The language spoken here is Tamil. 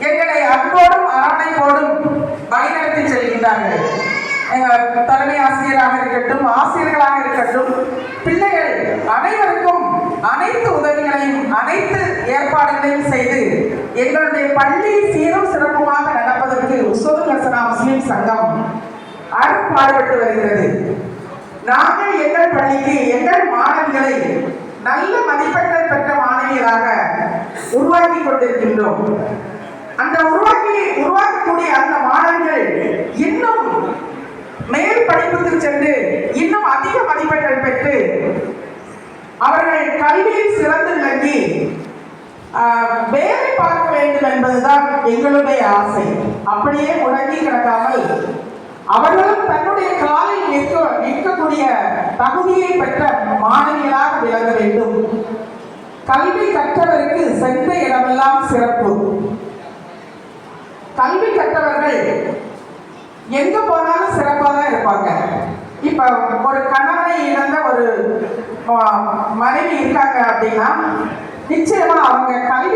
எங்களை அன்போடும் அரவணைப்போடும் வழிநடத்தி செல்கின்றார்கள். எங்கள் தலைமை ஆசிரியராக இருக்கட்டும், ஆசிரியர்களாக இருக்கட்டும், பிள்ளைகள் அனைவருக்கும் அனைத்து உதவிகளையும் அனைத்து ஏற்பாடுகளையும் செய்து எங்களுடைய பள்ளி சீரும் சிறப்புமாக நடப்பதற்கு உஸ்வதுல் ஹசனா முஸ்லிம் சங்கம் அரும்பாடுபட்டு வருகிறது. நாங்கள் எங்கள் பள்ளிக்கு எங்கள் மாணவிகளை நல்ல மதிப்பெண்கள் பெற்ற மாணவியராக உருவாக்கி கொண்டிருக்கின்றோம். அந்த உருவாக்கக்கூடிய அந்த மாணவர்கள் இன்னும் மேல் படிப்புக்கு சென்று இன்னும் அதிக மதிப்பெண்கள் பெற்று அவர்கள் கல்வியில் சிறந்து விளங்கி வேலை பார்க்க வேண்டும் என்பதுதான் எங்களுடைய ஆசை. அப்படியே முடங்கி கிடக்காமல் அவர்களும் தன்னுடைய காலில் நிற்கக்கூடிய தகுதியை பெற்ற மாணவிகளாக விளங்க வேண்டும். கல்வி கற்றவருக்கு சென்ற இடமெல்லாம் சிறப்பு. கல்வி கற்றவர்கள் எங்க போனாலும் சிறப்பாக தான் இருப்பாங்க. இப்ப ஒரு கணவனை இழந்த ஒரு மனைவி இருக்காங்க அப்படின்னா நிச்சயமா அவங்க கல்வி